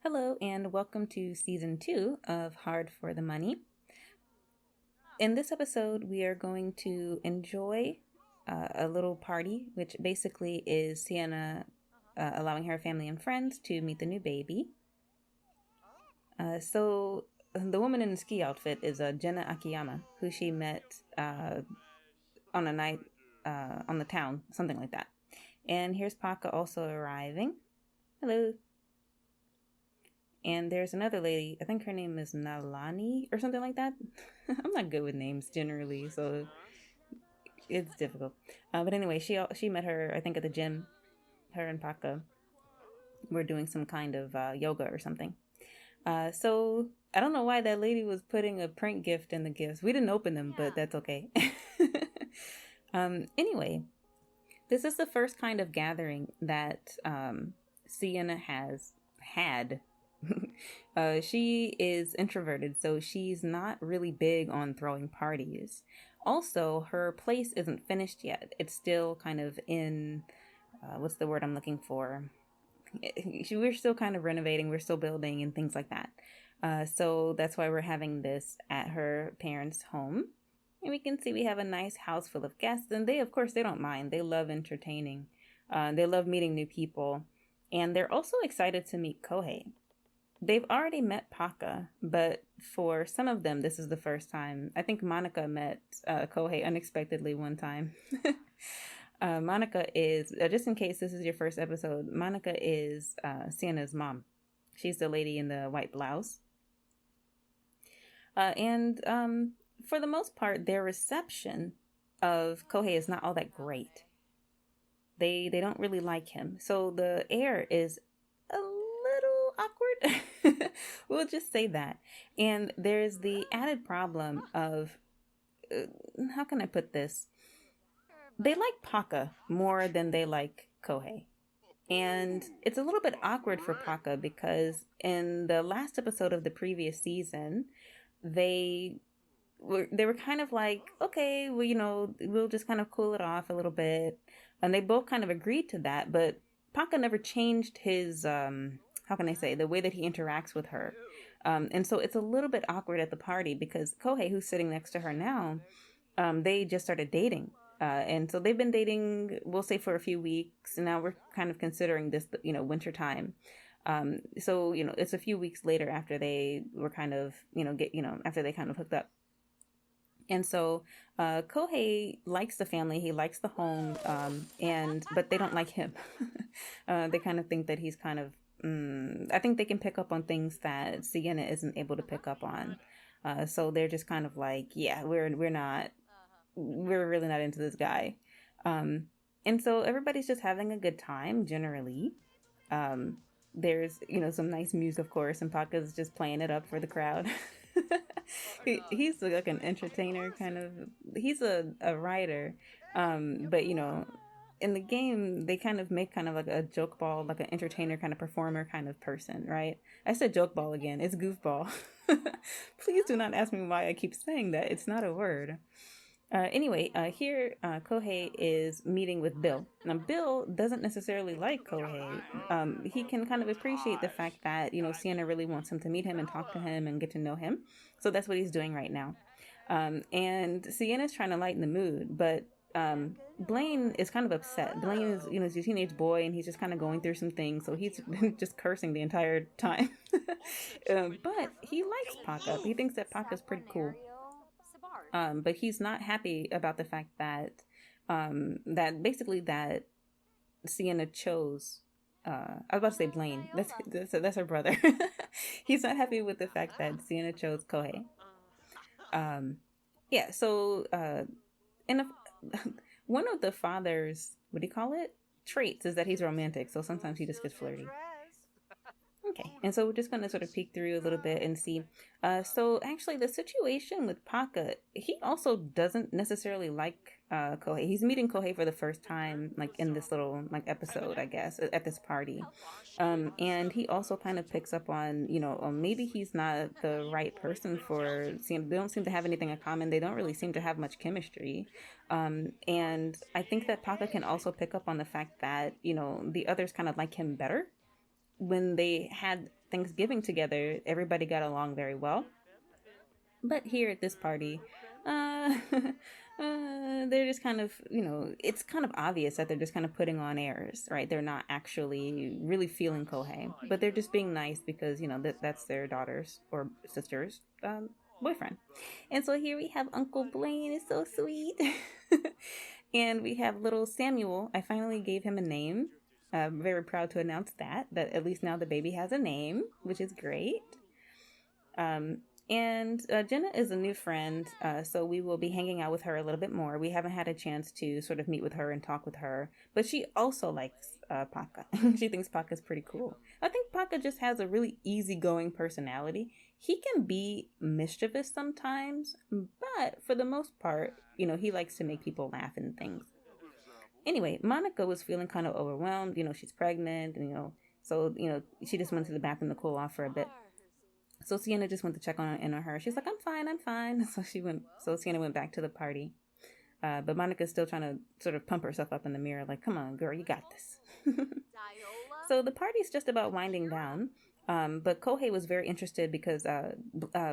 Hello, and welcome to season 2 of Hard for the Money. In this episode, we are going to enjoy a little party, which basically is Sienna allowing her family and friends to meet the new baby. So, the woman in the ski outfit is Jenna Akiyama, who she met on a night on the town, something like that. And here's Paka also arriving. Hello. And there's another lady, I think her name is Nalani or something like that. I'm not good with names generally, so it's difficult. But anyway, she met her, I think, at the gym. Her and Paka were doing some kind of yoga or something. So I don't know why that lady was putting a prank gift in the gifts. We didn't open them, but that's okay. Anyway, this is the first kind of gathering that Sienna has had. She is introverted, so she's not really big on throwing parties. Also, her place isn't finished yet. It's still kind of in, what's the word I'm looking for? We're still kind of renovating, we're still building and things like that. So that's why we're having this at her parents' home. And we can see we have a nice house full of guests, and they, of course, they don't mind. They love entertaining. They love meeting new people. And they're also excited to meet Kohei. They've already met Paka, but for some of them, this is the first time. I think Monica met Kohei unexpectedly one time. Monica is, just in case this is your first episode, Monica is Sienna's mom. She's the lady in the white blouse. And for the most part, their reception of Kohei is not all that great. They don't really like him. So the air is a little awkward. We'll just say that. And there's the added problem of, how can I put this? They like Paka more than they like Kohei. And it's a little bit awkward for Paka because in the last episode of the previous season, they were kind of like, okay, well, we'll just kind of cool it off a little bit. And they both kind of agreed to that, but Paka never changed his, how can I say, the way that he interacts with her. And so it's a little bit awkward at the party because Kohei, who's sitting next to her now, they just started dating. And so they've been dating, we'll say, for a few weeks. And now we're kind of considering this, winter time. So, it's a few weeks later after they were kind of, after they kind of hooked up. And so Kohei likes the family, he likes the home, but they don't like him. They kind of think that he's kind of, I think they can pick up on things that Sienna isn't able to pick up on. So they're just kind of like, yeah, we're really not into this guy. And so everybody's just having a good time generally. There's, some nice music, of course, and Paka's just playing it up for the crowd. He's like an entertainer kind of. He's a writer, but in the game they kind of make kind of like a joke ball, like an entertainer kind of performer kind of person, right? I said joke ball again. It's goofball. Please do not ask me why I keep saying that. It's not a word. Anyway, here Kohei is meeting with Bill. Now, Bill doesn't necessarily like Kohei. He can kind of appreciate the fact that, Sienna really wants him to meet him and talk to him and get to know him. So that's what he's doing right now. And Sienna's trying to lighten the mood, but Blaine is kind of upset. Blaine is, he's a teenage boy and he's just kind of going through some things. So he's just cursing the entire time. But he likes Paka. He thinks that Paka's pretty cool. But he's not happy about the fact that that Sienna chose. I was about to say Blaine. That's her brother. He's not happy with the fact that Sienna chose Kohei. Yeah. So, one of the father's, what do you call it, traits is that he's romantic. So sometimes he just gets flirty. Okay, and so we're just going to sort of peek through a little bit and see. So actually the situation with Paka, he also doesn't necessarily like Kohei. He's meeting Kohei for the first time, like in this little episode, I guess, at this party. And he also kind of picks up on, maybe he's not the right person for Sienna. They don't seem to have anything in common. They don't really seem to have much chemistry. And I think that Paka can also pick up on the fact that, the others kind of like him better. when they had Thanksgiving together, everybody got along very well. But here at this party, they're just kind of, it's kind of obvious that they're just kind of putting on airs, right? They're not actually really feeling Kohei, but they're just being nice because, that's their daughter's or sister's boyfriend. And so here we have Uncle Blaine, is so sweet. And we have little Samuel. I finally gave him a name. I'm very proud to announce that at least now the baby has a name, which is great. Um, and Jenna is a new friend, so we will be hanging out with her a little bit more. We haven't had a chance to sort of meet with her and talk with her, but she also likes Paka. She thinks Paka's pretty cool. I think Paka just has a really easygoing personality. He can be mischievous sometimes, but for the most part, he likes to make people laugh and things. Anyway, Monica was feeling kind of overwhelmed. She's pregnant, and so she just went to the bathroom to cool off for a bit. So Sienna just went to check on her. She's like, I'm fine, I'm fine. So Sienna went back to the party. But Monica's still trying to sort of pump herself up in the mirror, like, come on, girl, you got this. So the party's just about winding down. But Kohei was very interested because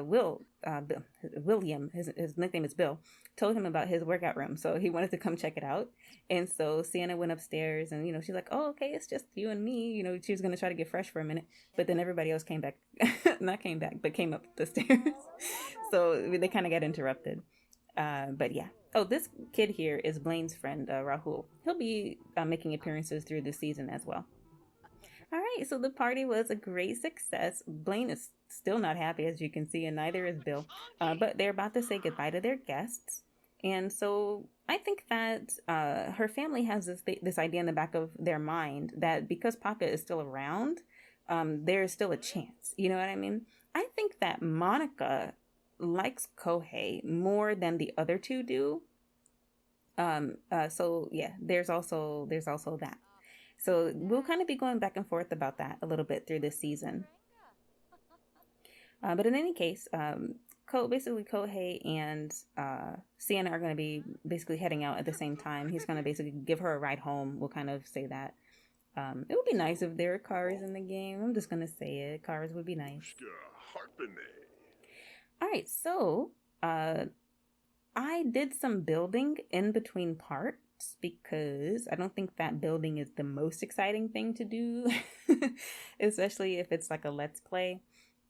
William, his nickname is Bill, told him about his workout room. So he wanted to come check it out. And so Sienna went upstairs and, she's like, oh, okay, it's just you and me. She was going to try to get fresh for a minute. But then everybody else came back, not came back, but came up the stairs. So they kind of got interrupted. But yeah. Oh, this kid here is Blaine's friend, Rahul. He'll be making appearances through the season as well. All right, so the party was a great success. Blaine is still not happy, as you can see, and neither is Bill. But they're about to say goodbye to their guests. And so I think that her family has this idea in the back of their mind that because Papa is still around, there's still a chance. You know what I mean? I think that Monica likes Kohei more than the other two do. So yeah, there's also that. So we'll kind of be going back and forth about that a little bit through this season. But in any case, basically Kohei and Sienna are going to be basically heading out at the same time. He's going to basically give her a ride home. We'll kind of say that. It would be nice if there were cars in the game. I'm just going to say it. Cars would be nice. All right, so I did some building in between parts because I don't think that building is the most exciting thing to do, especially if it's like a let's play.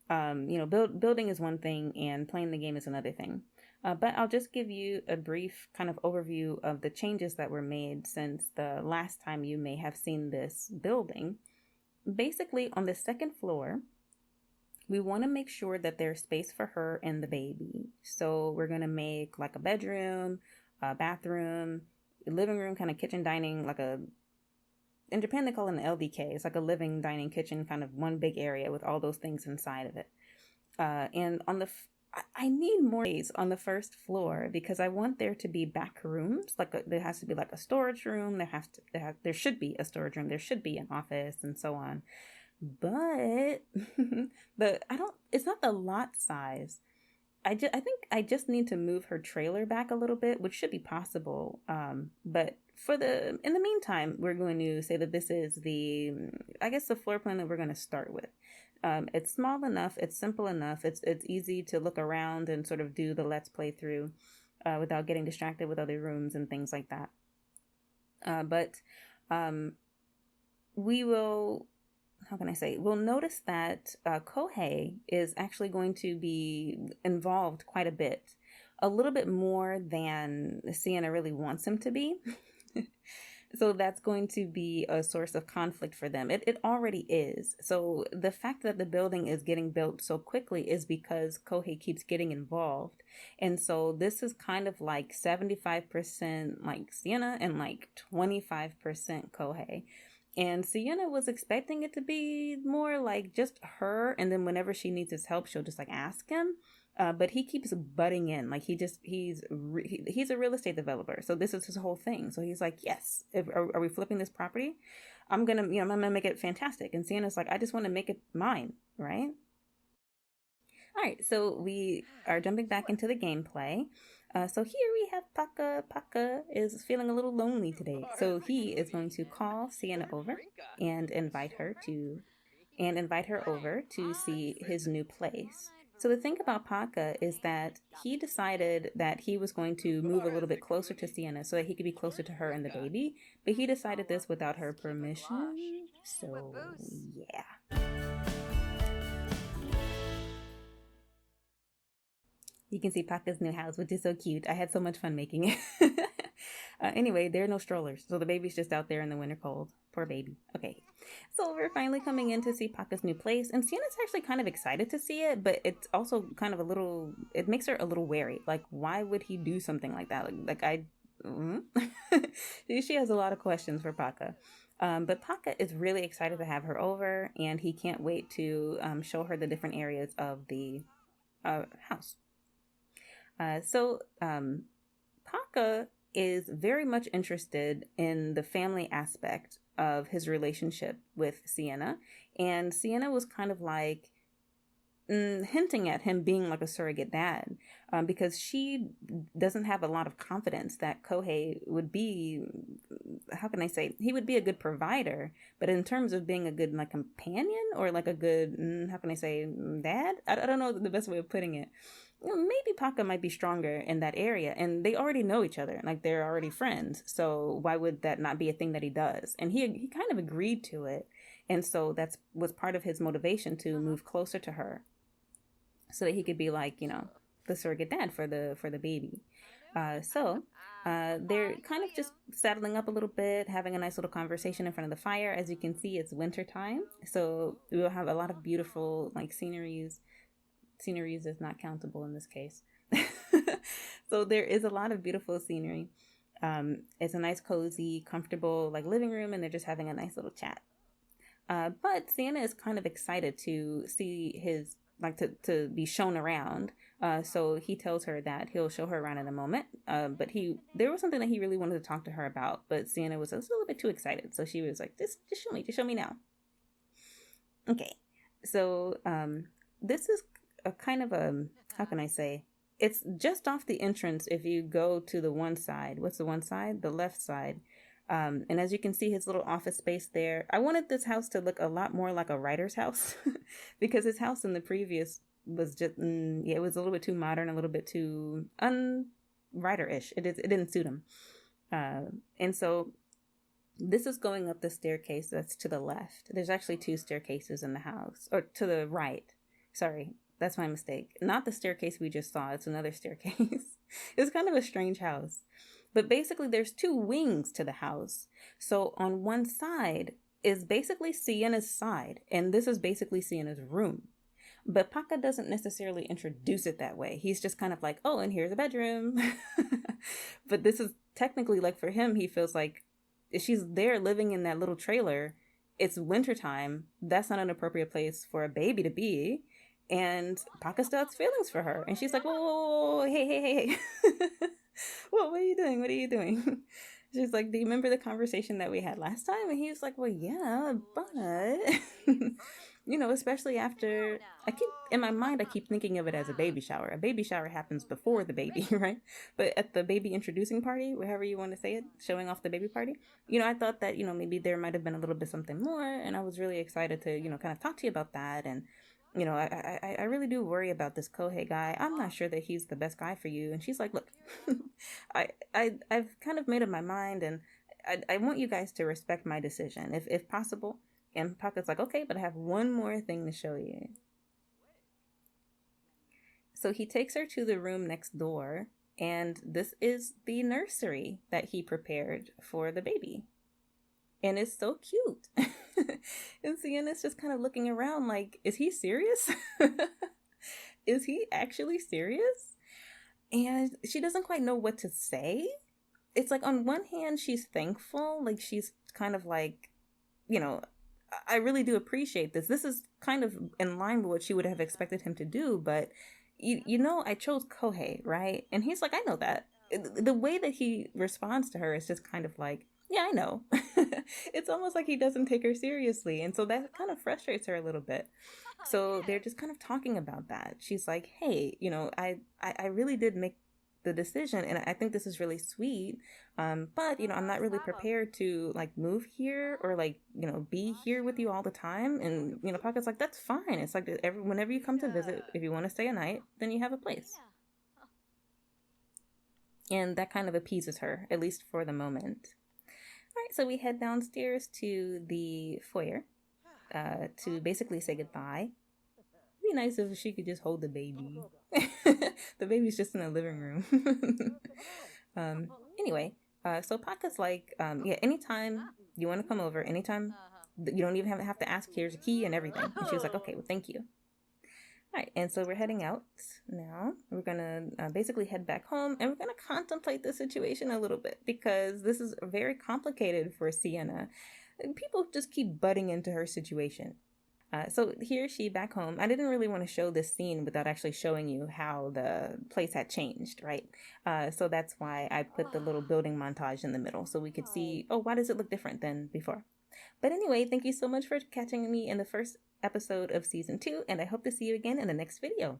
Building is one thing and playing the game is another thing. But I'll just give you a brief kind of overview of the changes that were made since the last time you may have seen this building. Basically, on the second floor, we want to make sure that there's space for her and the baby. So we're going to make like a bedroom, a bathroom, living room, kind of kitchen dining, in Japan they call it an LDK. It's like a living dining kitchen, kind of one big area with all those things inside of it. And I need more space on the first floor because I want there to be back rooms. There has to be like a storage room. There should be a storage room. There should be an office and so on. But it's not the lot size. I think I just need to move her trailer back a little bit, which should be possible. But in the meantime, we're going to say that this is the floor plan that we're going to start with. It's small enough, it's simple enough, it's easy to look around and sort of do the let's play through without getting distracted with other rooms and things like that. But we will. How can I say? We'll notice that Kohei is actually going to be involved quite a bit, a little bit more than Sienna really wants him to be. So that's going to be a source of conflict for them. It already is. So the fact that the building is getting built so quickly is because Kohei keeps getting involved. And so this is kind of like 75% like Sienna and like 25% Kohei. And Sienna was expecting it to be more like just her, and then whenever she needs his help, she'll just like ask him. But he keeps butting in. Like he's a real estate developer, so this is his whole thing. So he's like, yes, are we flipping this property? I'm gonna make it fantastic. And Sienna's like, I just want to make it mine, right? All right, so we are jumping back into the gameplay. So here we have Paka'a. Paka'a is feeling a little lonely today. So he is going to call Sienna over and invite her to and invite her over to see his new place. So the thing about Paka is that he decided that he was going to move a little bit closer to Sienna so that he could be closer to her and the baby, but he decided this without her permission. So, yeah. You can see Paka's new house, which is so cute. I had so much fun making it. Anyway, there are no strollers, so the baby's just out there in the winter cold. Poor baby. Okay, so we're finally coming in to see Paka's new place, and Sienna's actually kind of excited to see it, but it's also kind of a little, it makes her a little wary. Like, why would he do something like that? She has a lot of questions for Paka. But Paka is really excited to have her over, and he can't wait to show her the different areas of the house. Paka is very much interested in the family aspect of his relationship with Sienna, and Sienna was kind of like hinting at him being like a surrogate dad, because she doesn't have a lot of confidence that Kohei would be, how can I say, he would be a good provider, but in terms of being a good like companion or like a good, how can I say, dad? I don't know the best way of putting it. Maybe Paka might be stronger in that area, and they already know each other, like they're already friends, so why would that not be a thing that he does? And he kind of agreed to it, and so that's was part of his motivation to move closer to her so that he could be like, the surrogate dad for the baby. They're kind of just saddling up a little bit, having a nice little conversation in front of the fire. As you can see, it's winter time, so we'll have a lot of beautiful like sceneries. Sceneries is not countable in this case. So there is a lot of beautiful scenery. It's a nice, cozy, comfortable like living room, and they're just having a nice little chat. But Sienna is kind of excited to see his, like to be shown around. So he tells her that he'll show her around in a moment. But there was something that he really wanted to talk to her about, but Sienna was a little bit too excited. So she was like, just show me now. Okay. So, this is a kind of a, how can I say? It's just off the entrance if you go to the one side. What's the one side? The left side. And as you can see, his little office space there. I wanted this house to look a lot more like a writer's house because his house in the previous was just, it was a little bit too modern, a little bit too writer-ish. It didn't suit him. And so this is going up the staircase that's to the left. There's actually two staircases in the house, or to the right. Sorry, that's my mistake. Not the staircase we just saw. It's another staircase. It's kind of a strange house. But basically, there's two wings to the house. So on one side is basically Sienna's side, and this is basically Sienna's room. But Paka doesn't necessarily introduce it that way. He's just kind of like, oh, and here's a bedroom. But this is technically, like, for him, he feels like if she's there living in that little trailer, it's wintertime. That's not an appropriate place for a baby to be. And Paka still has feelings for her. And she's like, whoa, hey. What are you doing? What are you doing? She's like, do you remember the conversation that we had last time? And he was like, well, yeah, but, especially after, in my mind, I keep thinking of it as a baby shower. A baby shower happens before the baby, right? But at the baby introducing party, whatever you want to say it, showing off the baby party, I thought that, maybe there might have been a little bit something more. And I was really excited to, kind of talk to you about that. And I really do worry about this Kohei guy. I'm not sure that he's the best guy for you. And she's like, look, I've kind of made up my mind, and I want you guys to respect my decision, if possible. And Paka's like, okay, but I have one more thing to show you. So he takes her to the room next door, and this is the nursery that he prepared for the baby. And it's so cute. And Sienna's just kind of looking around like, is he serious? Is he actually serious? And she doesn't quite know what to say. It's like, on one hand, she's thankful. Like, she's kind of like, I really do appreciate this. This is kind of in line with what she would have expected him to do. But, I chose Kohei, right? And he's like, I know that. The way that he responds to her is just kind of like, yeah, I know. It's almost like he doesn't take her seriously. And so that kind of frustrates her a little bit. So they're just kind of talking about that. She's like, hey, I really did make the decision, and I think this is really sweet. But I'm not really prepared to like move here or like be here with you all the time. And Pocket's like, that's fine. It's like whenever you come to visit, if you want to stay a night, then you have a place. And that kind of appeases her, at least for the moment. All right, so we head downstairs to the foyer to basically say goodbye. It'd be nice if she could just hold the baby. The baby's just in the living room. Anyway, so Paka's like, yeah, anytime you want to come over, anytime, you don't even have to ask, here's a key and everything. And she was like, okay, well, thank you. All right, and so we're heading out now. We're going to basically head back home, and we're going to contemplate the situation a little bit because this is very complicated for Sienna. People just keep butting into her situation. So here she back home. I didn't really want to show this scene without actually showing you how the place had changed, right? So that's why I put the little building montage in the middle so we could see, oh, why does it look different than before? But anyway, thank you so much for catching me in the first episode of season 2, and I hope to see you again in the next video.